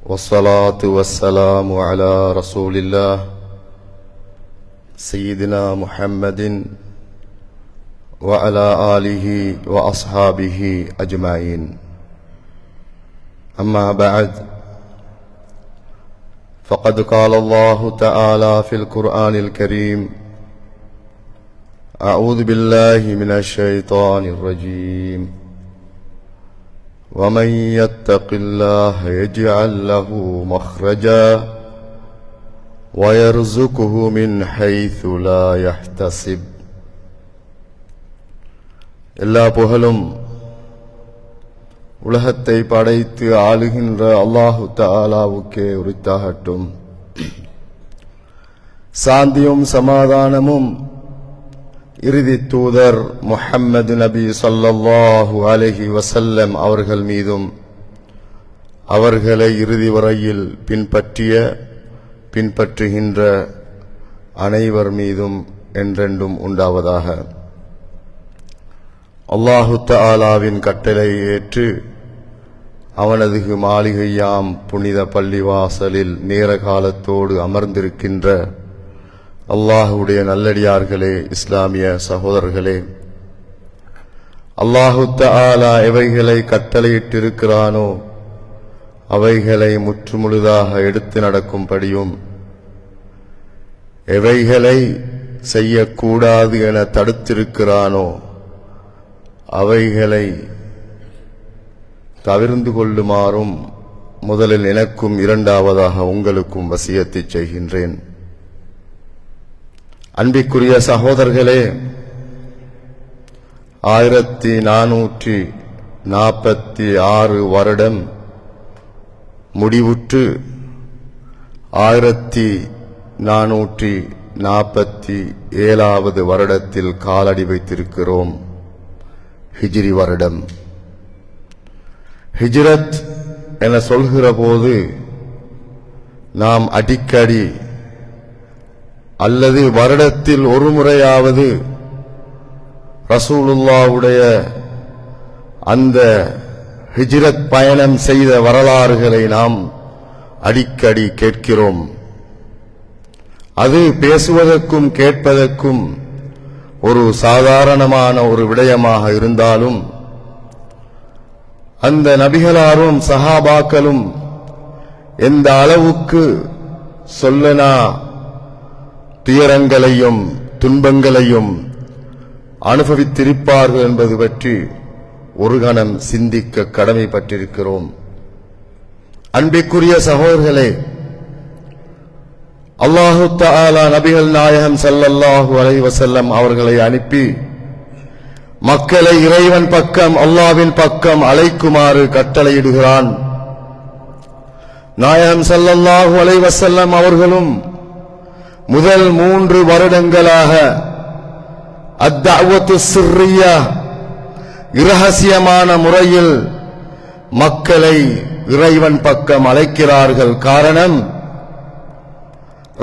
والصلاة والسلام على رسول الله سيدنا محمد وعلى آله وأصحابه أجمعين. أما بعد، فقد قال الله تعالى في القرآن الكريم: أعوذ بالله من الشيطان الرجيم. ومن يتق الله يجعل له مخرجا ويرزقه من حيث لا يحتسب. எல்லா புகழும் உலகத்தை படைத்து ஆளுகின்ற அல்லாஹு தஆலாவுக்கே உரித்தாகட்டும். சாந்தியும் சமாதானமும் இறுதி தூதர் முஹம்மது நபி ஸல்லல்லாஹு அலைஹி வஸல்லம் அவர்கள் மீதும் அவர்களை இறுதி வரையில் பின்பற்றுகின்ற அனைவர் மீதும் என்றென்றும் உண்டாவதாக. அல்லாஹு தஆலாவின் கட்டளையை ஏற்று அவனது மாளிகையாம் புனித பள்ளிவாசலில் நேர காலத்தோடு அமர்ந்திருக்கின்ற அல்லாஹுடைய நல்லடியார்களே, இஸ்லாமிய சகோதரர்களே, அல்லாஹு தஆலா எவைகளை கட்டளையிட்டிருக்கிறானோ அவைகளை முற்றுமுழுதாக எடுத்து நடக்கும்படியும், எவைகளை செய்யக்கூடாது என தடுத்திருக்கிறானோ அவைகளை தவிர்ந்து கொள்ளுமாறும் முதலில் எனக்கும் இரண்டாவதாக உங்களுக்கும் வசியத்தை செய்கின்றேன். அன்பிற்குரிய சகோதரர்களே, 1446 வருடம் முடிவுற்று 1447வது வருடத்தில் காலடி வைத்திருக்கிறோம். ஹிஜ்ரி வருடம். ஹிஜ்ரத் என சொல்கிற போது நாம் அடிக்கடி அல்லது வருடத்தில் ஒரு முறையாவது ரசூலுல்லாஹ்வுடைய அந்த ஹிஜ்ரத் பயணம் செய்த வரலாறுகளை நாம் அடிக்கடி கேட்கிறோம். அது பேசுவதற்கும் கேட்பதற்கும் ஒரு சாதாரணமான ஒரு விடயமாக இருந்தாலும், அந்த நபிகளாரும் சஹாபாக்களும் எந்த அளவுக்கு சொல்லனா துயரங்களையும் துன்பங்களையும் அனுபவித்திருப்பார்கள் என்பது பற்றி ஒரு கணம் சிந்திக்க கடமைப்பட்டிருக்கிறோம். அன்பிற்குரிய சகோதரர்களே, அல்லாஹு தஆலா நபிகள் நாயகம் ஸல்லல்லாஹு அலைஹி வஸல்லம் அவர்களை அனுப்பி மக்களை இறைவன் பக்கம், அல்லாஹ்வின் பக்கம் அழைக்குமாறு கட்டளையிடுகிறான். நாயகம் ஸல்லல்லாஹு அலைஹி வஸல்லம் அவர்களும் முதல் 3 வருடங்களாக அத்-தஅவத்து சிர்ரியா, இரகசியமான முறையில் மக்களை இறைவன் பக்கம் அழைக்கிறார்கள். காரணம்,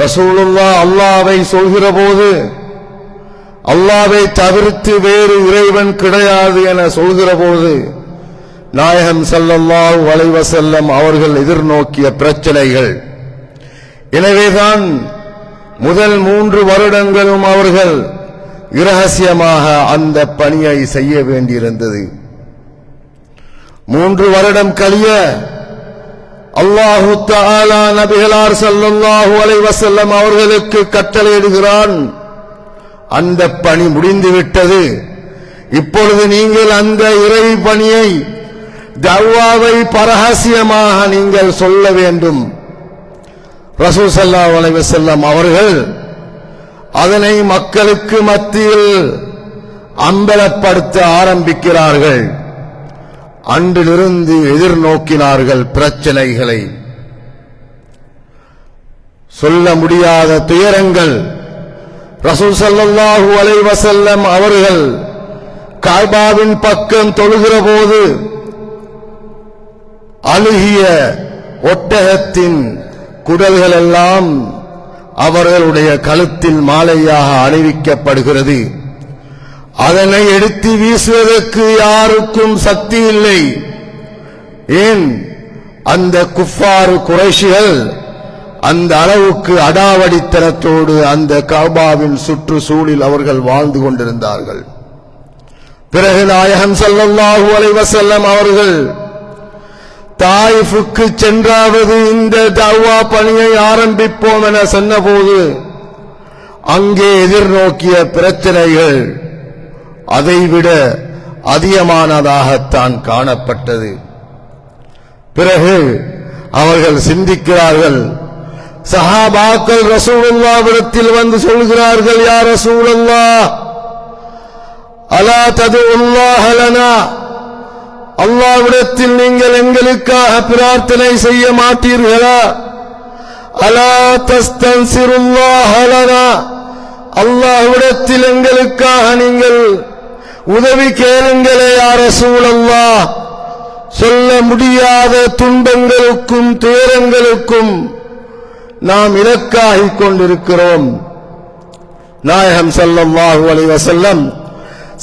ரசூலுல்லாஹ் அல்லாஹ்வை சொல்கிற போது அல்லாஹ்வை தவிர்த்து வேறு இறைவன் கிடையாது என சொல்கிற போது நாயகம் ஸல்லல்லாஹு அலைஹி வஸல்லம் அவர்கள் எதிர்நோக்கிய பிரச்சனைகள். எனவேதான் முதல் 3 வருடங்களும் அவர்கள் இரகசியமாக அந்த பணியை செய்ய வேண்டியிருந்தது. 3 வருடம் கழிய அல்லாஹு தஆலா நபிகளார் ஸல்லல்லாஹு அலைஹி வஸல்லம் அவர்களுக்கு கட்டளையிடுகிறான், அந்த பணி முடிந்துவிட்டது. இப்பொழுது நீங்கள் அந்த இறை பணியை, தஅவாவை பரஹசியமாக நீங்கள் சொல்ல வேண்டும். ரசூல் ஸல்லல்லாஹு அலைஹி வஸல்லம் அவர்கள் அதனை மக்களுக்கு மத்தியில் அம்பலப்படுத்த ஆரம்பிக்கிறார்கள். அன்றிலிருந்து எதிர்நோக்கினார்கள் பிரச்சனைகளை, சொல்ல முடியாத துயரங்கள். ரசூல் ஸல்லல்லாஹு அலைஹி வஸல்லம் அவர்கள் காபாவின் பக்கம் தொழுகிற போது அழுகிய ஒட்டகத்தின் குடல்கள் எல்லாம் அவர்களுடைய கழுத்தில் மாலையாக அணிவிக்கப்படுகிறது. அதனை எடுத்து வீசுவதற்கு யாருக்கும் சக்தி இல்லை. ஏன்? அந்த குஃபார் குறைஷிகள் அந்த அளவுக்கு அடாவடித்தனத்தோடு அந்த கஅபாவின் சுற்றுச்சூழலில் அவர்கள் வாழ்ந்து கொண்டிருந்தார்கள். பிறகு நாயகம் ஸல்லல்லாஹு அலைஹி வஸல்லம் அவர்கள் தாயிஃபுக்கு சென்றாவது இந்த தஅவா பணியை ஆரம்பிப்போம் என சொன்னபோது அங்கே எதிர்நோக்கிய பிரச்சனைகள் அதைவிட அதிகமானதாகத்தான் காணப்பட்டது. பிறகு அவர்கள் சிந்திக்கிறார்கள். சஹாபாக்கள் ரசூலுல்லாஹ்விடத்தில் வந்து சொல்கிறார்கள், யா ரசூலல்லாஹ், அலா ததுல்லாஹ லனா, அல்லாஹ்விடத்தில் நீங்கள் எங்களுக்காக பிரார்த்தனை செய்ய மாட்டீர்களா? அலா தஸ்தன்சிருல்லாஹ லனா, அல்லாஹ்விடத்தில் எங்களுக்காக நீங்கள் உதவி கேளுங்களே யா ரசூலல்லாஹ். சொல்ல முடியாத துன்பங்களுக்கும் துயரங்களுக்கும் நாம் இலக்காகிக் கொண்டிருக்கிறோம். நாயகம் ஸல்லல்லாஹு அலைஹி வஸல்லம்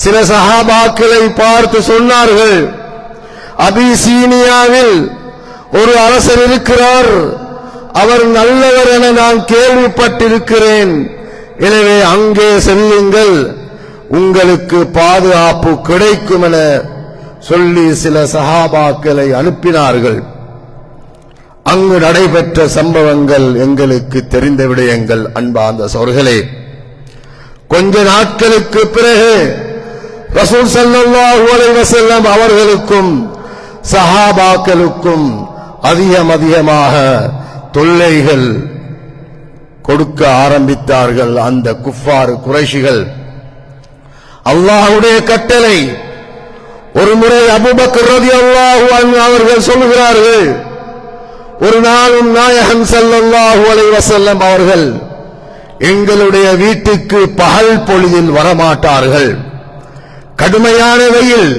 சில சஹாபாக்களை பார்த்து சொன்னார்கள், அபிசீனியாவில் ஒரு அரசர் இருக்கிறார், அவர் நல்லவர் என நான் கேள்விப்பட்டிருக்கிறேன், எனவே அங்கே செல்லுங்கள், உங்களுக்கு பாதுகாப்பு கிடைக்கும் என சொல்லி சில சஹாபாக்களை அனுப்பினார்கள். அங்கு நடைபெற்ற சம்பவங்கள் எங்களுக்கு தெரிந்த விடயங்கள். அன்பார்ந்த சகோதரர்களே, கொஞ்ச நாட்களுக்கு பிறகு ரசூல் ஸல்லல்லாஹு அலைஹி வஸல்லம் அவர்களுக்கும் சஹாபாக்களுக்கும் அதிகமாக தொல்லைகள் கொடுக்க ஆரம்பித்தார்கள் அந்த குஃபார் குறைஷிகள். அல்லாஹ்வுடைய கட்டளை. ஒரு முறை அபூபக்கர் ரலியல்லாஹு அன்ஹு அவர்கள் சொல்கிறார்கள், ஒரு நாளும் நாயகம் ஸல்லல்லாஹு அலைஹி வஸல்லம் அவர்கள் எங்களுடைய வீட்டுக்கு பகல் பொழுதில் வரமாட்டார்கள். கடுமையான வெயில்.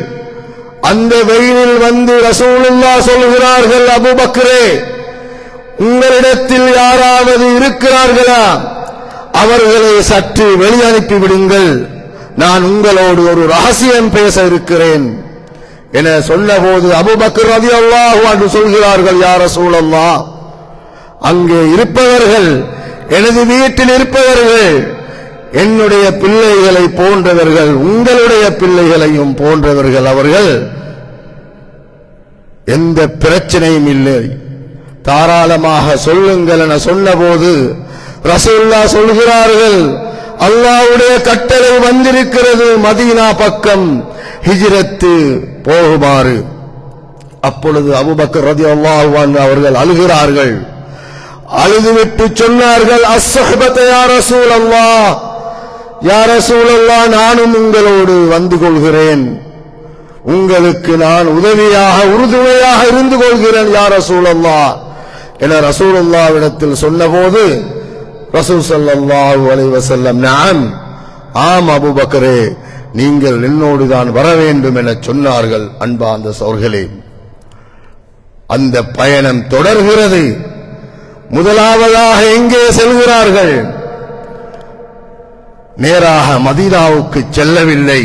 அந்த வெயிலில் வந்து ரசூலுல்லாஹ் சொல்கிறார்கள், அபூபக்கரே, உங்களிடத்தில் யாராவது இருக்கிறார்களா? அவர்களை சற்று வெளியனுப்பி விடுங்கள், நான் உங்களோடு ஒரு ரகசியம் பேச இருக்கிறேன் என சொன்னபோது அபூபக்கர் ரலியல்லாஹு அன்ஹு சொல்கிறார்கள், யா ரசூலல்லாஹ், அங்கே இருப்பவர்கள், எனது வீட்டில் இருப்பவர்கள் என்னுடைய பிள்ளைகளை போன்றவர்கள், உங்களுடைய பிள்ளைகளையும் போன்றவர்கள், அவர்கள் எந்த பிரச்சனையும் இல்லை, தாராளமாக சொல்லுங்கள் என சொன்னபோது ரசூலுல்லாஹ் சொல்கிறார்கள், அல்லாஹ்வுடைய கட்டளை வந்திருக்கிறது, மதீனா பக்கம் ஹிஜ்ரத்து போகுமாறு. அப்பொழுது அபூபக்கர் ரலியல்லாஹு அன்ஹு அவர்கள் அழுகிறார்கள். அழுதுவிட்டு சொன்னார்கள், அஸ்ஸஹ்பத யா ரசூலல்லாஹ், யா ரசூலல்லாஹ், நானும் உங்களோடு வந்து கொள்கிறேன், உங்களுக்கு நான் உதவியாக உறுதுணையாக இருந்து கொள்கிறேன் யா ரசூலல்லாஹ் என ரசூலுல்லாஹ்விடத்தில் சொன்னபோது ரசூல் ஸல்லல்லாஹு அலைஹி வஸல்லம், நஅம், ஆம் அபூபக்கரே, நீங்கள் என்னோடு தான் வர வேண்டும் என சொன்னார்கள். அன்பார்ந்த சகோதரர்களே, அந்த பயணம் தொடர்கிறது. முதலாவதாக எங்கே செல்கிறார்கள்? நேராக மதீனாவுக்கு செல்லவில்லை,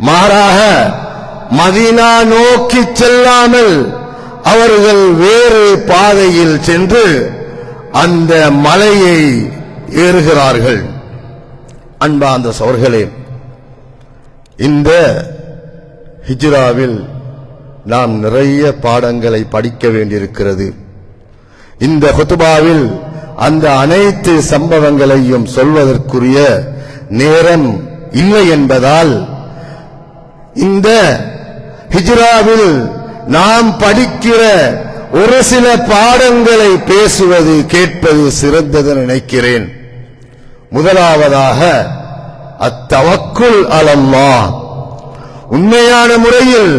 மாறாக மதீனா நோக்கி செல்லாமல் அவர்கள் வேறு பாதையில் சென்று அந்த மலையை ஏறுகிறார்கள். அன்பார்ந்த சகோதரர்களே, இந்த ஹிஜ்ராவில் நாம் நிறைய பாடங்களை படிக்க வேண்டியிருக்கிறது. இந்த குத்பாவில் அந்த அனைத்து சம்பவங்களையும் சொல்வதற்குரிய நேரம் இல்லை என்பதால் இந்த ஹிஜ்ராவில் நாம் படிக்கிற ஒரு சில பாடங்களை பேசுவது கேட்பது சிறந்தது நினைக்கிறேன். முதலாவதாக அத்தவக்குல் அலல்லாஹ், உண்மையான முறையில்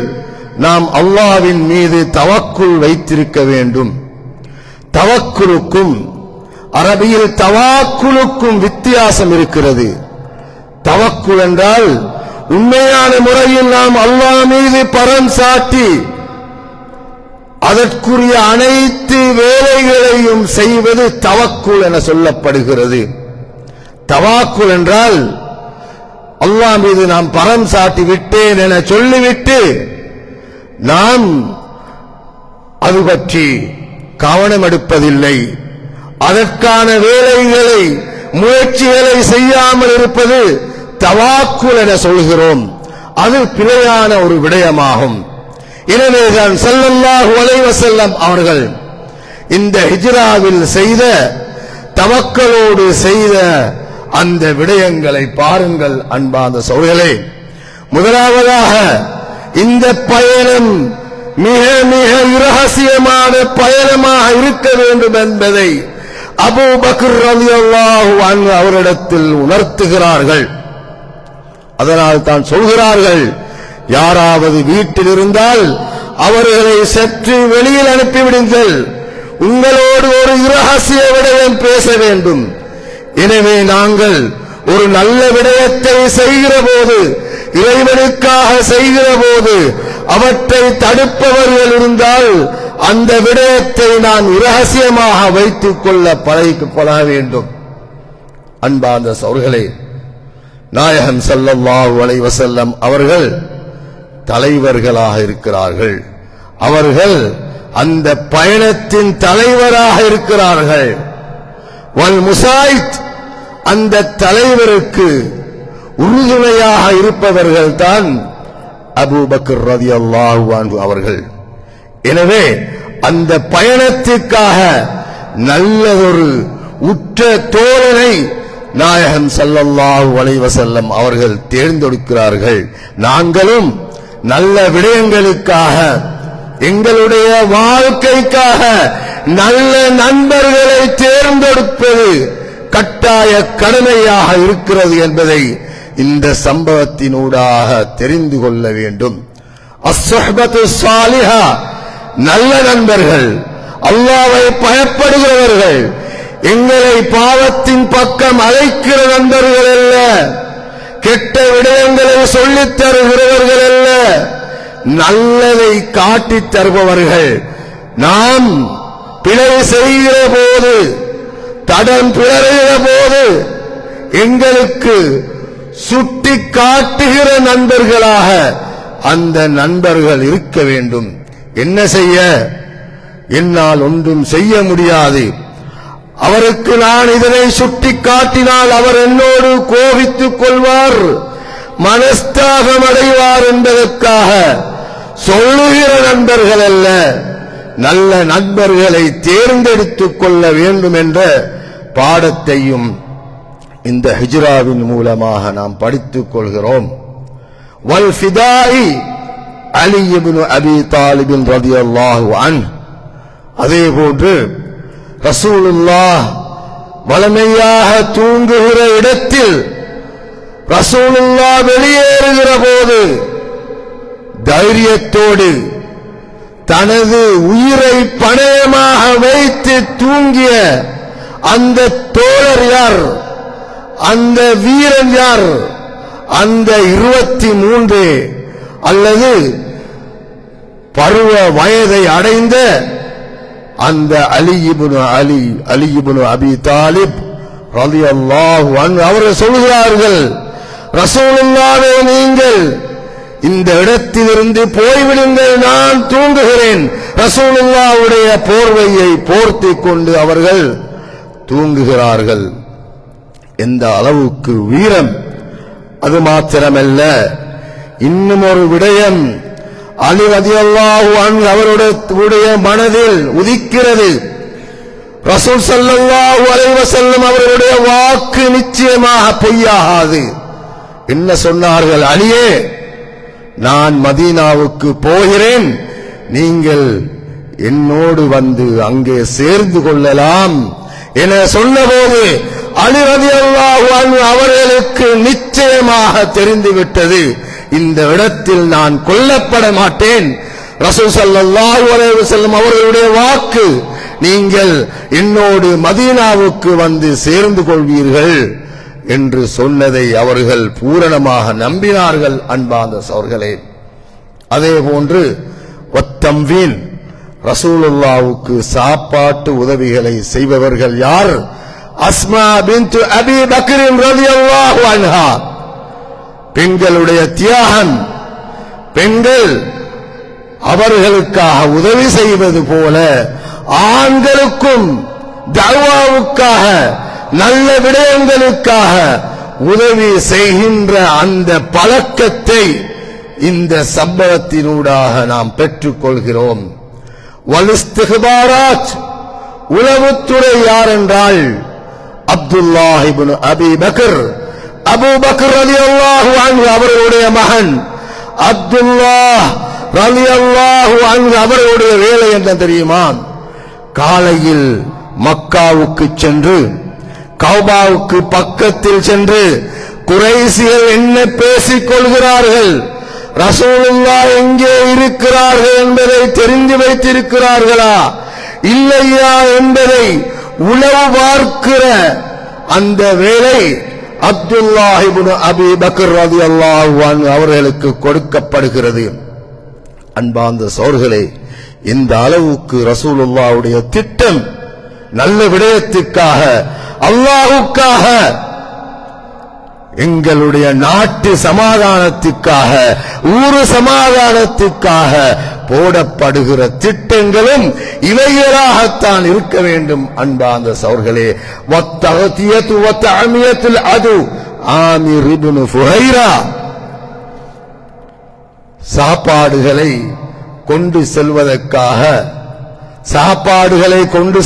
நாம் அல்லாஹ்வின் மீது தவக்குல் வைத்திருக்க வேண்டும். தவக்குலுக்கும் அரபியில் தவாக்குலுக்கும் வித்தியாசம் இருக்கிறது. தவக்குல் என்றால் உண்மையான முறையில் நாம் அல்லாஹ் மீது பரம் சாட்டி அதற்குரிய அனைத்து வேலைகளையும் செய்வது தவக்குல் என சொல்லப்படுகிறது. தவாக்குல் என்றால் அல்லாஹ் மீது நாம் பரம் சாட்டி விட்டேன் என சொல்லிவிட்டு நாம் அது பற்றி கவனம் எடுப்பதில்லை. அதற்கான வேலைகளை முயற்சிகளை செய்யாமல் இருப்பது தவாக்குல் என சொல்கிறோம். அது பிழையான ஒரு விடயமாகும். எனவேதான் ஸல்லல்லாஹு அலைஹி வஸல்லம் அவர்கள் இந்த ஹிஜ்ராவில் செய்த தவக்கலோடு செய்த அந்த விடயங்களை பாருங்கள் அன்பார்ந்த சகோதரர்களே. முதலாவதாக இந்த பயணம் மிக மிக இரகசியமான பயணமாக இருக்க வேண்டும் என்பதை அபூ பக்கர் ரலியல்லாஹு அன்ஹு அவரிடத்தில் உணர்த்துகிறார்கள். அதனால் தான் சொல்கிறார்கள், யாராவது வீட்டில் இருந்தால் அவர்களை சற்று வெளியில் அனுப்பிவிடுங்கள், உங்களோடு ஒரு இரகசிய விடயம் பேச வேண்டும். எனவே நாங்கள் ஒரு நல்ல விடயத்தை செய்கிற போது, இறைவனுக்காக செய்கிற போது அவற்றை தடுப்பவர்கள் இருந்தால் அந்த விடயத்தை நான் இரகசியமாக வைத்துக் கொள்ள பழக வேண்டும். அன்பார்ந்த சகோதரர்களே, நாயகம் ஸல்லல்லாஹு அலைஹி வஸல்லம் அவர்கள் தலைவர்களாக இருக்கிறார்கள். அவர்கள் அந்த பயணத்தின் தலைவராக இருக்கிறார்கள். வல் முசாயித், அந்த தலைவருக்கு உறுதுணையாக இருப்பவர்கள் தான் அபூ பக்கர் ரலியல்லாஹு அன்ஹு அவர்கள். எனவே அந்த பயணத்திற்காக நல்லதொரு உற்ற தோழனை நாயகம் ஸல்லல்லாஹு அலைஹி வஸல்லம் அவர்கள் தேர்ந்தெடுக்கிறார்கள். நாங்களும் நல்ல விடயங்களுக்காக, எங்களுடைய வாழ்க்கைக்காக நல்ல நண்பர்களை தேர்ந்தெடுப்பது கட்டாய கடமையாக இருக்கிறது என்பதை இந்த சம்பவத்தினூடாக தெரிந்து கொள்ள வேண்டும். அஸ்ஸஹ்பத்து ஸாலிஹா, நல்ல நண்பர்கள், அல்லாஹ்வை பயப்படுகிறவர்கள், எங்களை பாவத்தின் பக்கம் அழைக்கிற நண்பர்கள் அல்ல, கெட்ட விடயங்களை சொல்லித் தருகிறவர்கள் அல்ல, நல்லதை காட்டித் தருபவர்கள். நாம் பிழை செய்கிற போது, தடம் பிளறுகிற போது எங்களுக்கு சுட்டி காட்டுகிற நண்பர்களாக அந்த நண்பர்கள் இருக்க வேண்டும். என்ன செய்ய? என்னால் ஒன்றும் செய்ய முடியாது, அவருக்கு நான் இதனை சுட்டி காட்டினால் அவர் என்னோடு கோபித்துக் கொள்வார், மனஸ்தாகம் அடைவார் என்பதற்காக சொல்லுகிற நண்பர்கள் அல்ல, நல்ல நண்பர்களை தேர்ந்தெடுத்துக் கொள்ள வேண்டும் என்ற பாடத்தையும் இந்த ஹிஜ்ராவின் மூலமாக நாம் படித்துக் கொள்கிறோம். வல் ஃபிதாஇ அலி இப்னு அபி தாலிப் ரலியல்லாஹு அன்ஹு, அதே போன்று ரசூலுல்லாஹ் வலமையாக தூங்குகிற இடத்தில் ரசூலுல்லாஹ் வெளியேறுகிற போது தைரியத்தோடு தனது உயிரை பணயமாக வைத்து தூங்கிய அந்த தோழர் யார்? அந்த வீரன் யார்? அந்த 23 அல்லது பருவ வயதை அடைந்த அந்த அலி இப்னு அபி தாலிப் ரலியல்லாஹு அன்ஹு அவர்கள் சொல்கிறார்கள், ரசூலுல்லாஹ்வே, நீங்கள் இந்த இடத்திலிருந்து போய்விடுங்கள், நான் தூங்குகிறேன். ரசூலுல்லாஹ்வுடைய போர்வையை போர்த்திக் கொண்டு அவர்கள் தூங்குகிறார்கள். எந்த அளவுக்கு வீரம்! அது மாத்திரமல்ல, இன்னும் ஒரு விடயம் அலி ரலியல்லாஹு அன்ஹு அவருடைய மனதில் உதிக்கிறது. ரசூல் ஸல்லல்லாஹு அலைஹி வஸல்லம் அவர்களுடைய வாக்கு நிச்சயமாக பொய்யாகாது. என்ன சொன்னார்கள்? அலியே, நான் மதீனாவுக்கு போகிறேன், நீங்கள் என்னோடு வந்து அங்கே சேர்ந்து கொள்ளலாம் என சொன்னபோது அலி ரலியல்லாஹு அன்ஹு அவர்களுக்கு நிச்சயமாக தெரிந்துவிட்டது, இந்த இடத்தில் நான் கொல்லப்பட மாட்டேன். ரசூல் ஸல்லல்லாஹு அலைஹி வஸல்லம் அவர்களுடைய வாக்கு, நீங்கள் என்னோடு மதீனாவுக்கு வந்து சேர்ந்து கொள்வீர்கள் என்று சொன்னதை அவர்கள் பூரணமாக நம்பினார்கள். அன்பார்ந்த சகோதரர்களே, அதே போன்று வத்தம்வீன், ரசூலுல்லாஹ்வுக்கு சாப்பாட்டு உதவிகளை செய்பவர்கள் யார்? அஸ்மா பின்த் அபி பக்ர் ரலியல்லாஹு அன்ஹா. பெண்களுடைய தியாகம், பெண்கள் அவர்களுக்காக உதவி செய்வது போல ஆண்களுக்கும் தஅவாவுக்காக நல்ல விடயங்களுக்காக உதவி செய்கின்ற அந்த பழக்கத்தை இந்த சம்பவத்தினூடாக நாம் பெற்றுக் கொள்கிறோம். வலிஸ்திக்பாராத் உளவுத்துறை யார் என்றால் அப்துல்லாஹ் இப்னு அபீ பக்கர், அபூ பக்கர் ரலியல்லாஹு அன்ஹு அவர்களுடைய மகன் அப்துல்லாஹ் ரலியல்லாஹு அன்ஹு அவர்களுடைய வேலை என்ன தெரியுமா? காலையில் மக்காவுக்கு சென்று கௌபாவுக்கு பக்கத்தில் சென்று குறைஷிகள் என்ன பேசிக் கொள்கிறார்கள், ரசூலுல்லாஹ் எங்கே இருக்கிறார்கள் என்பதை தெரிந்து வைத்திருக்கிறார்களா இல்லையா என்பதை உளவு பார்க்கிற அந்த வேலை அப்துல்லாஹ் இப்னு அபீ பக்கர் ரலியல்லாஹு அன்ஹு அவர்களுக்கு கொடுக்கப்படுகிறது. அன்பார்ந்த சகோதரர்களே, இந்த அளவுக்கு ரசூலுல்லாஹ்வுடைய திட்டம் நல்ல விடயத்துக்காக, அல்லாஹ்வுக்காக, எங்களுடைய நாட்டு சமாதானத்துக்காக, ஊரு சமாதானத்துக்காக போடப்படுகிற திட்டங்களும் இவைகளாகத்தான் இருக்க வேண்டும். அன்பார்ந்த சகோதரர்களே, வத்தஹதியத்து வத்தஅமியத்துல் அது ஆமிர் இப்னு ஃபுஹைரா சாப்பாடுகளை கொண்டு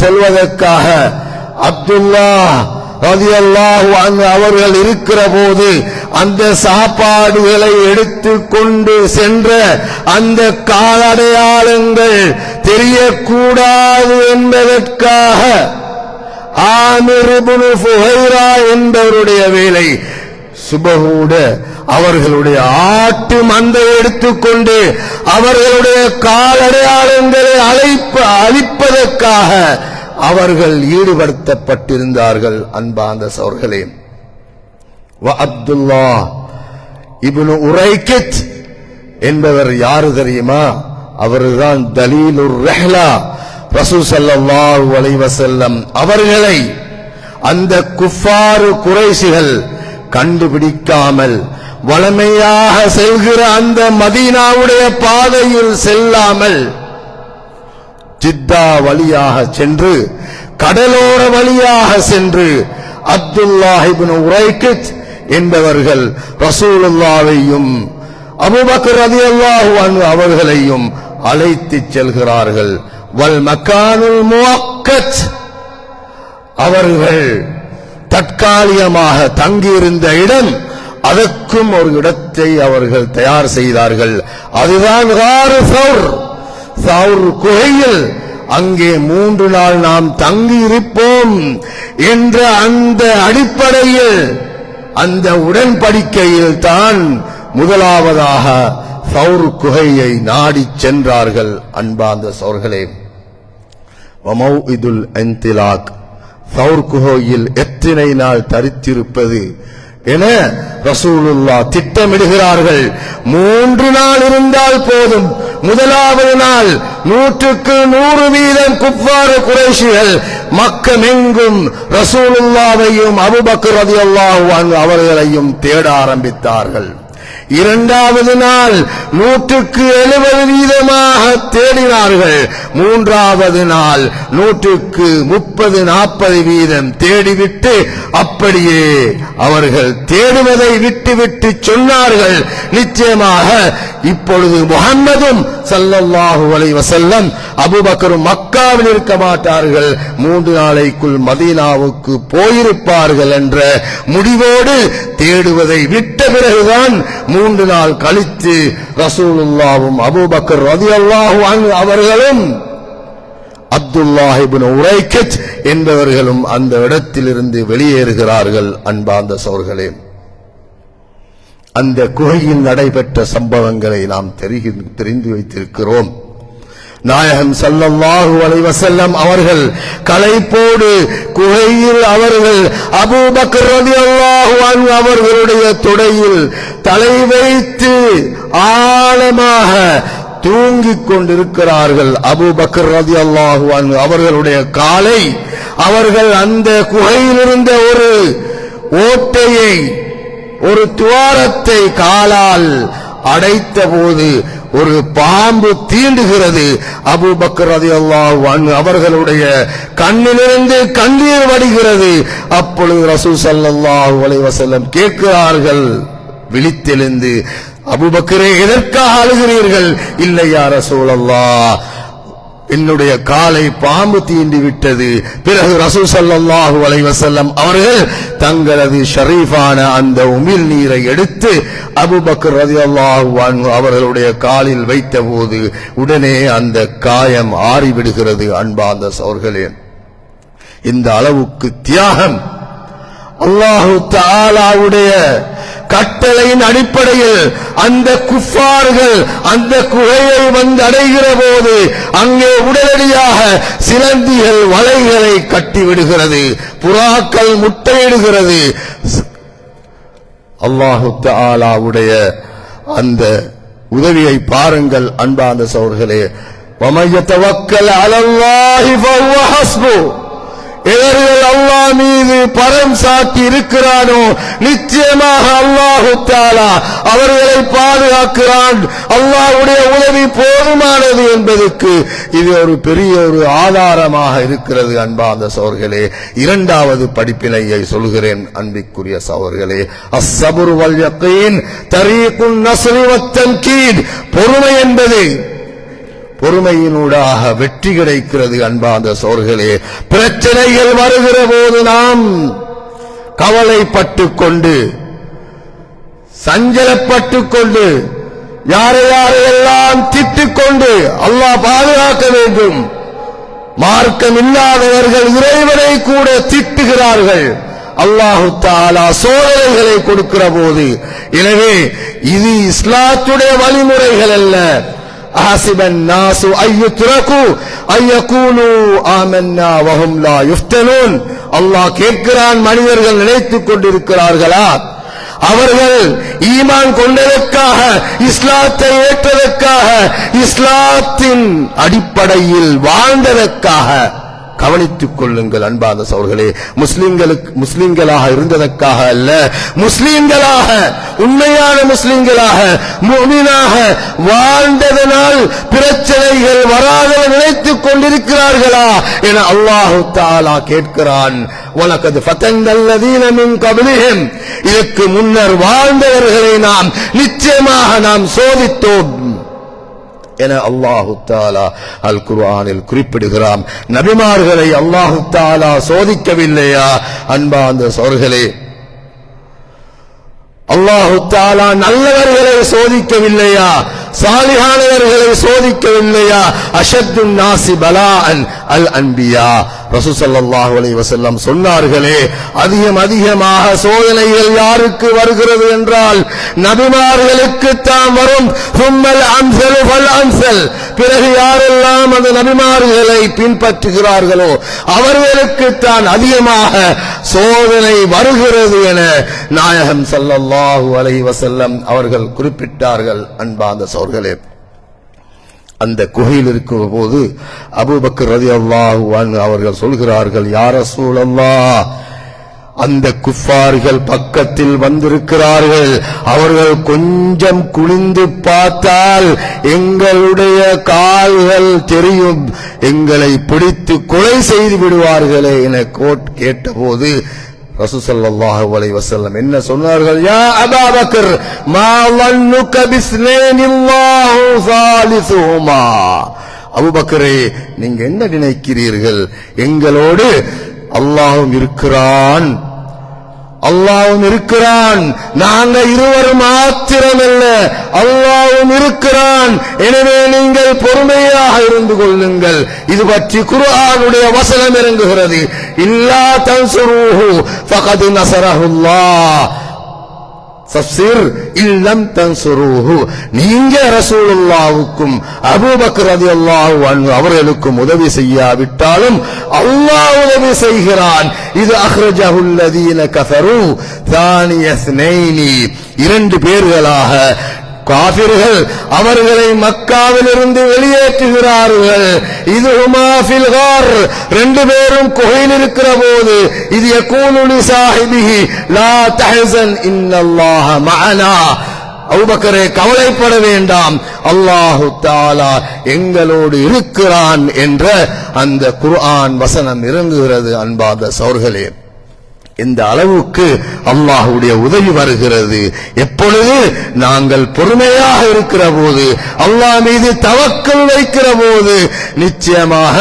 செல்வதற்காக அப்துல்லாஹ் ரலியல்லாஹு அன்ஹு அவர்கள் இருக்கிற போது அந்த சாப்பாடுகளை எடுத்துக் கொண்டு சென்ற அந்த காலடையாளங்கள் தெரியக்கூடாது என்பதற்காக ஆமிர் இப்னு ஃபுஹைரா என்பவருடைய வேலை சுபஹூட அவர்களுடைய ஆட்டு மந்தை எடுத்துக்கொண்டு அவர்களுடைய காலடையாளங்களை அழிப்பதற்காக அவர்கள் ஈடுபடுத்தப்பட்டிருந்தார்கள். அன்பார்ந்த சகோதரர்களே, அப்துல்லாஹ் இப்னு உரைக்கித் என்பவர் யாரு தெரியுமா? அவர்தான் தலீலுர் ரஹ்லா. ரசூல் ஸல்லல்லாஹு அலைஹி வஸல்லம் அவர்களை அந்த குஃபார் குறைஷிகள் கண்டுபிடிக்காமல் வளமையாக செல்கிற அந்த மதீனாவுடைய பாதையில் செல்லாமல் ஜித்தா வழியாக சென்று கடலோர வழியாக சென்று அப்துல்லாஹ் இப்னு உரைக்கித் என்பவர்கள் ரசூலுல்லாஹையும் அபூபக்கர் ரலியல்லாஹு அன்ஹு அவர்களையும் அழைத்து செல்கிறார்கள். வல் மக்கானுல் முஅக்கத், அவர்கள் தற்காலிகமாக தங்கியிருந்த இடம், அதற்கும் ஒரு இடத்தை அவர்கள் தயார் செய்தார்கள். அதுதான் கார் சௌர் குகையில். அங்கே 3 நாள் நாம் தங்கி இருப்போம் என்ற அந்த அடிப்படையில், அந்த உடன்படிக்கையில் தான் முதலாவதாக சௌர் குகையை நாடி சென்றார்கள். அன்பார்ந்த சகோதரர்களே, வமௌஇதுல் இன்திலாக், சௌர் குகையில் எத்தனை நாள் தரித்திருப்பது என ரசூலுல்லாஹ் திட்டமிடுகிறார்கள். 3 நாள் இருந்தால் போதும். முதலாவது நாள் 100க்கு 100% குஃபார் குறைஷிகள் மக்கமெங்கும் ரசூலுல்லாஹையும் அபூபக்கர் ரலியல்லாஹு அன்ஹு அவர்களையும் தேட ஆரம்பித்தார்கள். 2வது நாள் 100க்கு 70% தேடினார்கள். 3வது நாள் 100க்கு 30-40% தேடிவிட்டு அப்படியே அவர்கள் தேடுவதை விட்டுவிட்டு சொன்னார்கள், நிச்சயமாக இப்பொழுது முஹம்மதும் ஸல்லல்லாஹு அலைஹி வஸல்லம் அபூபக்கரும் மக்காவில் இருக்க மாட்டார்கள், 3 நாளைக்குள் மதீனாவுக்கு போயிருப்பார்கள் என்ற முடிவோடு தேடுவதை விட்ட பிறகுதான் 3 நாள் கழித்து ரசூலுல்லாஹும் அபூபக்கர் ரலியல்லாஹு அன்ஹு அவர்களும் அப்துல்லாஹ் இப்னு உரைக்கித் என்பவர்களும் அந்த இடத்திலிருந்து வெளியேறுகிறார்கள். அன்பார்ந்த சகோதரர்களே, அந்த குகையில் நடைபெற்ற சம்பவங்களை நாம் தெரிந்து வைத்திருக்கிறோம். நாயகம் ஸல்லல்லாஹு அலைஹி வஸல்லம் அவர்கள் களைப்போடு குகையில் அவர்கள் அபூபக்கர் ரலியல்லாஹு அன்ஹு அவர்களுடைய தொடையில் தலை வைத்து ஆழமாக தூங்கிக் கொண்டிருக்கிறார்கள். அபூபக்கர் ரலியல்லாஹு அன்ஹு அவர்களுடைய காலை அவர்கள் அந்த குகையில் இருந்த ஒரு ஓட்டையை, ஒரு துவாரத்தை காலால் அடைத்த போது ஒரு பாம்பு தீண்டுகிறது. அபூபக்கர் ரலியல்லாஹு அன்ஹு அவர்களுடைய கண்ணிலிருந்து கண்ணீர் வடிகிறது. அப்பொழுது ரசூல் ஸல்லல்லாஹு அலைஹி வஸல்லம் கேட்கிறார்கள் விழித்தெழுந்து, அபூபக்கரே எதற்காக அழுகிறீர்கள்? இல்லை யா ரசூலல்லாஹ், என்னுடைய காலை பாம்பு தீண்டி விட்டது. பிறகு ரசூல் ஸல்லல்லாஹு அலைஹி வஸல்லம் அவர்கள் தங்களது ஷரீஃபான அந்த உமிழ் நீரை எடுத்து அபூபக்கர் ரலியல்லாஹு அன்ஹு அவர்களுடைய காலில் வைத்தபோது உடனே அந்த காயம் ஆறிவிடுகிறது. அன்பார்ந்த சகோதரர்களே, இந்த அளவுக்கு தியாகம் அல்லாஹு தஆலாவுடைய கட்டளையின் அடிப்படையில் அந்த குஃபார்கள் அந்த குகையை வந்து அடைகிற போது அங்கே உடனடியாக சிலந்திகள் வலைகளை கட்டிவிடுகிறது, புறாக்கள் முட்டையிடுகிறது. அல்லாஹு தஆலாவுடைய அந்த உதவியை பாருங்கள் அன்பார்ந்த சகோதரர்களே. வமன் யதவக்கல் அலல்லாஹி ஃபஹுவ ஹஸ்பு, எவர்கள் அல்லாஹ் மீது பரம் சாட்டி இருக்கிறானோ நிச்சயமாக அல்லாஹு தஆலா அவர்களை பாதுகாக்கிறான். அல்லாஹ்வுடைய உதவி போதுமானது என்பதற்கு இது ஒரு பெரிய ஒரு ஆதாரமாக இருக்கிறது. அன்பார்ந்த சகோதரர்களே, இரண்டாவது படிப்பினையை சொல்கிறேன் அன்பிற்குரிய சகோதரர்களே. அஸ்ஸப்ரு வல் யகீன் தரீகுன் நஸ்ரி வத் தம்கீன், பொறுமை என்பது பொறுமையினூடாக வெற்றி கிடைக்கிறது. அன்பார்ந்த சகோதரர்களே, பிரச்சனைகள் வருகிற போது நாம் கவலைப்பட்டுக் கொண்டு சஞ்சலப்பட்டுக் கொண்டு யாரையெல்லாம் திட்டிக் கொண்டு அல்லாஹ் பாதுகாக்க வேண்டும். மார்க்கம் இல்லாதவர்கள் இறைவனை கூட திட்டுகிறார்கள். அல்லாஹு தஆலா சோதனைகளை கொடுக்கிற போது, எனவே இது இஸ்லாத்துடைய வழிமுறைகள் அல்ல. அஹஸிபன் நாசு அய்யுத்ரகு அய்யகூலு ஆமன்னா வஹும் லா யுஃப்தனூன். அல்லாஹ் கேட்கிறான், மனிதர்கள் நினைத்துக் கொண்டிருக்கிறார்களா அவர்கள் ஈமான் கொண்டதற்காக இஸ்லாத்தை ஏற்றதற்காக இஸ்லாத்தின் அடிப்படையில் வாழ்ந்ததற்காக கவனித்துக் கொள்ளுங்கள். அன்பார்ந்த சகோதரர்களே, முஸ்லிம்களாக இருந்ததற்காக அல்ல, முஸ்லிம்களாக உண்மையான முஸ்லிம்களாக முஃமினாக வாழ்ந்ததனால் பிரச்சனைகள் வராத நினைத்துக் கொண்டிருக்கிறார்களா என அல்லாஹு தஆலா கேட்கிறான். வலகத் ஃபதன்னல்லதீன மின் கப்லிஹிம், இதற்கு முன்னர் வாழ்ந்தவர்களை நாம் நிச்சயமாக நாம் சோதித்தோம் என அல்லாஹு தஆலா அல் குர்ஆனில் குறிப்பிடுகிறான். நபிமார்களை அல்லாஹு தஆலா சோதிக்கவில்லையா? அன்பார்ந்த சகோதரர்களே, அல்லாஹு தஆலா நல்லவர்களை சோதிக்கவில்லையா? சாலிஹானவர்களை சோதிக்கவில்லையா? அஷத்துன் நாசி பலாஅன் அல் அன்பியா. ரசூல் ஸல்லல்லாஹு அலைஹி வஸல்லம் சொன்னார்களே, அதிகமாக சோதனைகள் யாருக்கு வருகிறது என்றால் நபிமார்களுக்கு தான் வரும். சும்மல் அம்ஸல் ஃபல் அம்ஸல், பிறகு யாரெல்லாம் அந்த நபிமார்களை பின்பற்றுகிறார்களோ அவர்களுக்கு தான் அதிகமாக சோதனை வருகிறது என நாயகம் ஸல்லல்லாஹு அலைஹி வஸல்லம் அவர்கள் குறிப்பிட்டார்கள். அன்பார்ந்த சகோதரர்களே, அந்த குகையில் இருக்கும் போது அபூபக்கர் ரலியல்லாஹு அன்ஹு அவர்கள் சொல்கிறார்கள், யா ரசூலல்லாஹ், அந்த குஃபார்கள் பக்கத்தில் வந்திருக்கிறார்கள். அவர்கள் கொஞ்சம் குனிந்து பார்த்தால் எங்களுடைய கால்கள் தெரியும், எங்களை பிடித்து கொலை செய்து விடுவார்களே என கேட்டபோது ரசூல் ஸல்லல்லாஹு அலைஹி வஸல்லம் என்ன சொன்னார்கள்? யா அபூபக்கர், மா ظنك بِاثْنَيْنِ اللَّهُ ثَالِثُهُمَا. அபூபக்கரே, நீங்க என்ன நினைக்கிறீர்கள்? எங்களோடு அல்லாஹ்வும் இருக்கிறான், அல்லாஹ்வும் இருக்கிறான், நாங்க இருவரும் மாத்திரமல்ல, அல்லாஹ்வும் இருக்கிறான். எனவே நீங்கள் பொறுமையாக இருந்து கொள்ளுங்கள். இது பற்றி குர்ஆனுடைய வசனம் இறங்குகிறது, இல்லா தன்சுருஹு ஃபகத் நஸரஹுல்லாஹ். தஃப்ஸீர் இல்லம் தன்சுருஹு, நீங்க ரசூலுல்லாஹ்வுக்கும் அபூபக்கர் ரலியல்லாஹு அன்ஹு அவர்களுக்கும் உதவி செய்யாவிட்டாலும் அல்லாஹ் உதவி செய்கிறான். இது அக்ரஜஹுல் லதீன கஃபரு தானிய ஸ்னைனி, இரண்டு பேர்களாக காஃபிர்கள் அவர்களை மக்காவிலிருந்து வெளியேற்றுகிறார்கள். இது ஹுமா ஃபில் கார், ரெண்டு பேரும் குகையில் இருக்கிற போது, இது யகூனு லி சாஹிபிஹி லா தஹஸன் இன்னல்லாஹ மஅனா, அபூபக்கரே கவலைப்பட வேண்டாம், அல்லாஹு தஆலா எங்களோடு இருக்கிறான் என்ற அந்த குர்ஆன் வசனம் இறங்குகிறது. அன்பார்ந்த சகோதரர்களே, இந்த அளவுக்கு அல்லாஹ்வுடைய உதவி வருகிறது எப்பொழுது நாங்கள் பொறுமையாக இருக்கிற போது, அல்லாஹ் மீது தவக்கல் வைக்கிற போது நிச்சயமாக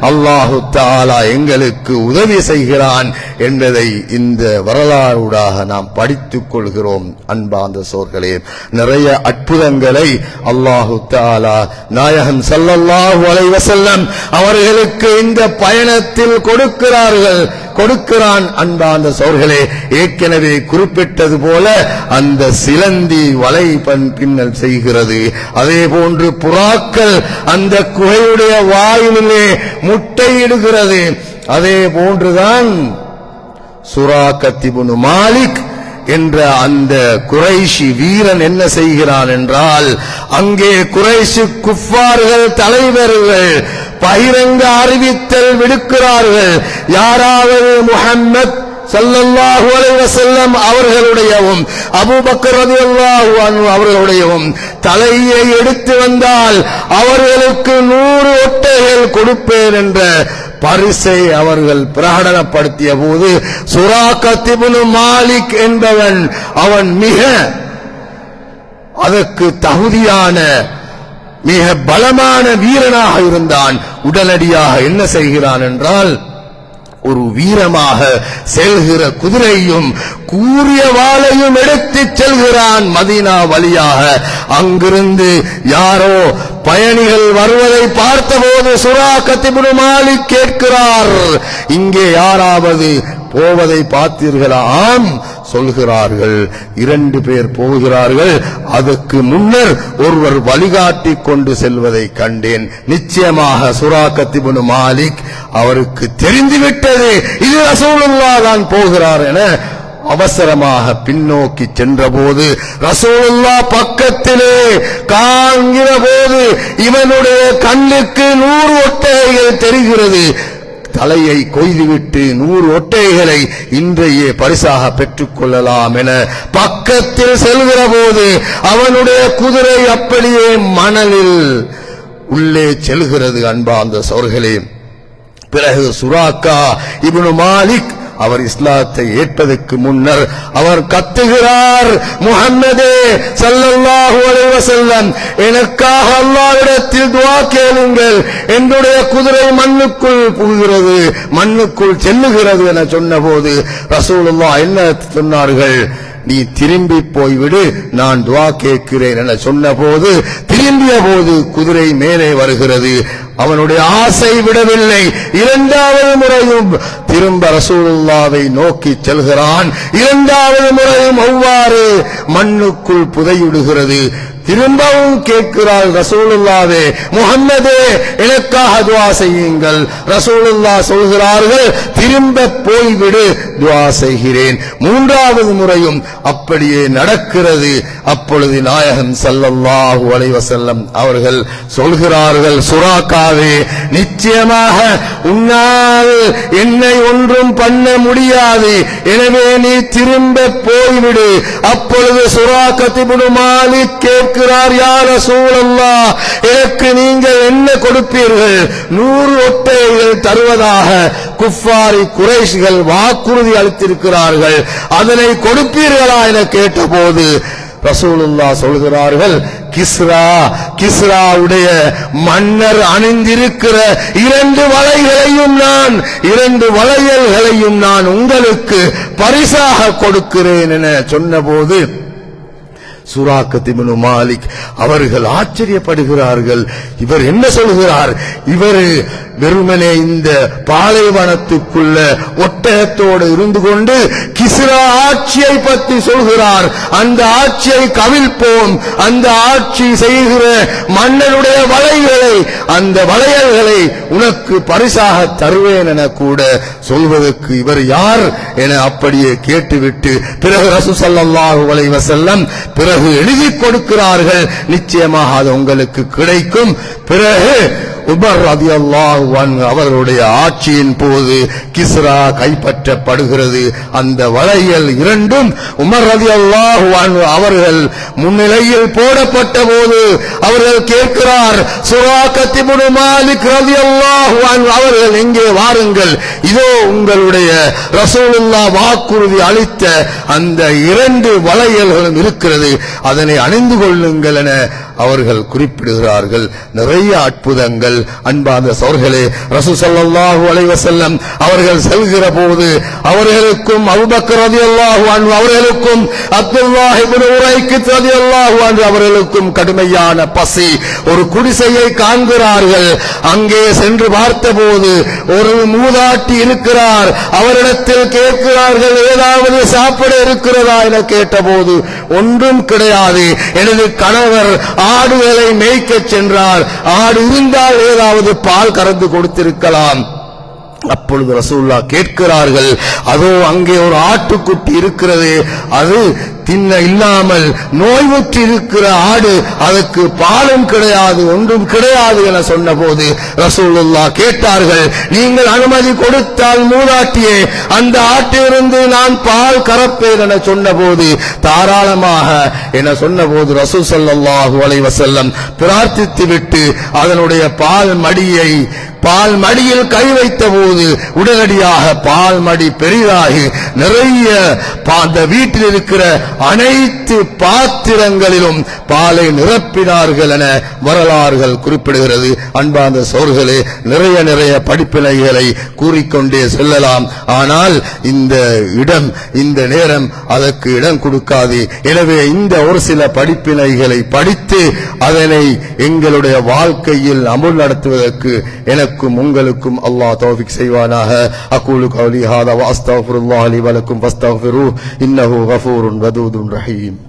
அல்லாஹு தஆலா எங்களுக்கு உதவி செய்கிறான் என்பதை இந்த வரலாறுடாக நாம் படித்துக் கொள்கிறோம். அன்பார்ந்த சகோதரர்களே, நிறைய அற்புதங்களை அல்லாஹு தஆலா நாயகம் ஸல்லல்லாஹு அலைஹி வஸல்லம் அவர்களுக்கு இந்த பயணத்தில் கொடுக்கிறான். அன்பார்ந்த சகோதரர்களே, ஏற்கனவே குறிப்பிட்டது போல அந்த சிலந்தி வலை பின்னல் செய்கிறது. அதே போன்று புறாக்கள் அந்த குகையுடைய வாயிலே முட்டையிடுகிறது. அதே போன்றுதான் சுராக்கத் இப்னு மாலிக் என்ற அந்த குறைஷி வீரன் என்ன செய்கிறான் என்றால், அங்கே குறைஷி குஃபார்கள் தலைவர்கள் பகிரங்க அறிவித்தல் விடுக்கிறார்கள். யாராவது முஹம்மத் ஸல்லல்லாஹு அலைஹி வஸல்லம் அவர்களுடையவும் அபூபக்கர் ரலியல்லாஹு அன்ஹு அவர்களுடையவும் தலையை எடுத்து வந்தால் அவர்களுக்கு 100 ஒட்டகைகள் கொடுப்பேன் என்ற பரிசை அவர்கள் பிரகடனப்படுத்திய போது, சுராக்கத் இப்னு மாலிக் என்பவன் அவன் மிக அதற்கு தகுதியான மிக பலமான வீரனாக இருந்தான். உடனடியாக என்ன செய்கிறான் என்றால், ஒரு வீரமாக செல்கிற குதிரையும் கூரிய வாளையும் எடுத்துச் செல்கிறான் மதீனா வழியாக. அங்கிருந்து யாரோ பயணிகள் வருவதை பார்த்தபோது சுராக்கத் இப்னு மாலிக் கேட்கிறார், இங்கே யாராவது போவதை பார்த்தீர்களா? ஆம் சொல்கிறார்கள். 2 பேர் போகிறார்கள். அதற்கு முன்னர் ஒருவர் வழிகாட்டி கொண்டு செல்வதை கண்டேன். நிச்சயமாக சுராக்கத் இப்னு மாலிக் அவருக்கு தெரிந்துவிட்டது, இது ரசூலுல்லாஹ் தான் போகிறார் என அவசரமாக பின்னோக்கி சென்றபோது ரசூலுல்லாஹ் பக்கத்திலே காண்கிற போது இவனுடைய கண்ணுக்கு 100 ஒட்டகைகள் தெரிகிறது. தலையை கொய்துவிட்டு 100 ஒட்டகைகளை இன்றையே பரிசாக பெற்றுக் கொள்ளலாம் என பக்கத்தில் செல்கிற போது அவனுடைய குதிரை அப்படியே மணலில் உள்ளே செல்கிறது. அன்பார்ந்த சகோதரர்களே, பிறகு சுராக்கா இப்னு மாலிக் அவர் இஸ்லாத்தை ஏற்பதற்கு முன்னர் அவர் கத்துகிறார், முஹம்மதே ஸல்லல்லாஹு அலைஹி வஸல்லம் எனக்காக அல்லாஹ்விடத்தில் துஆ கேளுங்கள், என்னுடைய குதிரை மண்ணுக்குள் புகுகிறது, மண்ணுக்குள் செல்லுகிறது என சொன்னபோது ரசூலுல்லாஹ் என்ன சொன்னார்கள்? நீ திரும்பி போய்விடு, நான் துஆ கேட்கிறேன் என சொன்னபோது திரும்பிய போது குதிரை மேலே வருகிறது. அவனுடைய ஆசை விடவில்லை. 2வது முறையும் திரும்ப ரசூலுல்லாவை நோக்கி செல்கிறான். 2வது முறையும் அவ்வாறு மண்ணுக்குள் புதையுடுகிறது. திரும்பவும் கேட்கிறாள், ரசூலுல்லாவே முஹம்மதே எனக்காக துஆ செய்யுங்கள். ரசூலுல்லாஹ் சொல்கிறார்கள், திரும்ப போய்விடு, துஆ செய்கிறேன். 3வது முறையும் அப்படியே நடக்கிறது. அப்பொழுது நாயகம் ஸல்லல்லாஹு அலைஹி வஸல்லம் அவர்கள் சொல்கிறார்கள், சுராக்காவே நிச்சயமாக உன்னால் என்னை ஒன்றும் பண்ண முடியாது, எனவே நீ திரும்ப போய்விடு. அப்பொழுது சுராக்கத் இப்னு மாலிக் கேட்கிறார், யா ரசூலல்லாஹ் எனக்கு நீங்கள் என்ன கொடுப்பீர்கள்? 100 ஒட்டகைகள் தருவதாக குஃபாரி குறைஷிகள் வாக்குறுதி அளித்திருக்கிறார்கள், அதனை கொடுப்பீர்களா என கேட்டபோது ரசூலுல்லாஹ் சொல்கிறார்கள், கிஸ்ராவுடைய மன்னர் அணிந்திருக்கிற 2 வளையல்களையும் நான் உங்களுக்கு பரிசாக கொடுக்கிறேன் என சொன்னபோது சுராக்கத் இப்னு மாலிக் அவர்கள் ஆச்சரியப்படுகிறார்கள். இவர் என்ன சொல்கிறார்? இவர் வெறுமனே இந்த பாலைவனத்துக்குள்ள ஒட்டகத்தோடு இருந்து கொண்டு கிஸ்ரா ஆட்சியை பற்றி சொல்கிறார். அந்த ஆட்சியை கவிழ்ப்போம், அந்த ஆட்சி செய்கிற மன்னனுடைய அந்த வளையல்களை உனக்கு பரிசாக தருவேன் என கூட சொல்வதற்கு இவர் யார் என அப்படியே கேட்டுவிட்டு பிறகு ரசூல் ஸல்லல்லாஹு அலைஹி வஸல்லம் பிறகு எழுதி கொடுக்கிறார்கள், நிச்சயமாக அது உங்களுக்கு கிடைக்கும். பிறகு உமர் ரலியல்லாஹு அன்ஹு அவர்களுடைய ஆட்சியின் போது கிஸ்ரா கைப்பற்றப்படுகிறது. அந்த வளையல் இரண்டும் உமர் ரலியல்லாஹு அன்ஹு அவர்கள் முன்னிலையில் போடப்பட்ட போது அவர்கள் கேட்கிறார், சுராகத் இப்னு மாலிக் ரலியல்லாஹு அன்ஹு அவர்கள் எங்கே வாருங்கள், இதோ உங்களுடைய ரசூலுல்லாஹ் வாக்குறுதி அளித்த அந்த இரண்டு வளையல்களும் இருக்கிறது, அதனை அணிந்து கொள்ளுங்கள் என அவர்கள் குறிப்பிடுகிறார்கள். நிறைய அற்புதங்கள். அன்பார்ந்த சகோதரர்களே, ரசூல் ஸல்லல்லாஹு அலைஹி வஸல்லம் அவர்கள் செல்கிற போது அவர்களுக்கும் அபூபக்கர் ரலியல்லாஹு அன்ஹு அவர்களுக்கும் அப்துல்லாஹ் இப்னு உரைக்கித் ரலியல்லாஹு அன்ஹு அவர்களுக்கும் கடுமையான பசி. ஒரு குடிசையை காண்கிறார்கள். அங்கே சென்று பார்த்தபோது ஒரு மூதாட்டி இருக்கிறார். அவரிடத்தில் கேட்கிறார்கள், ஏதாவது சாப்பிட இருக்கிறதா என கேட்டபோது ஒன்றும் கிடையாது, எனது கணவர் ஆடுகளை மேய்க்க சென்றார், ஆடு இருந்தால் ஏதாவது பால் கறந்து கொடுத்திருக்கலாம். அப்பொழுது ரசூலுல்லாஹ் கேட்கிறார்கள், அதோ அங்கே ஒரு ஆட்டுக்குட்டி இருக்கிறது, அது தின்ன இல்லாமல் நோய்வுற்று இருக்கிற ஆடு, அதற்கு பாலும் கிடையாது, ஒன்றும் கிடையாது என சொன்னபோது ரசூலுல்லாஹ் கேட்டார்கள், நீங்கள் அனுமதி கொடுத்தால் மூதாட்டியே அந்த ஆட்டிலிருந்து நான் பால் கறப்பேன் என சொன்னபோது தாராளமாக என சொன்னபோது ரசூல் ஸல்லல்லாஹு அலைஹி வஸல்லம் பிரார்த்தித்து விட்டு அதனுடைய பால் மடியில் கை வைத்த போது உடனடியாக பால் மடி பெரிதாகி நிறைய அந்த வீட்டில் இருக்கிற அனைத்து பாத்திரங்களிலும் பாலை நிரப்பினார்கள் என வரலாறுகள் குறிப்பிடுகிறது. அன்பார்ந்த சகோதரர்களே, நிறைய படிப்பினைகளை கூறிக்கொண்டே செல்லலாம். ஆனால் இந்த நேரம் அதற்கு இடம் கொடுக்காது. எனவே இந்த ஒரு சில படிப்பினைகளை படித்து அதனை எங்களுடைய வாழ்க்கையில் அமுல் நடத்துவதற்கு எனக்கும் உங்களுக்கும் அல்லாஹ் தௌஃபீக் செய்வானாக. அகூலு கௌலி ஹாதா வ அஸ்தக்ஃபிருல்லாஹ் லி வ லக்கும் ஃபஸ்தக்ஃபிரூஹு இன்னஹு கஃபூருன் வதூதுன் ரஹீம்.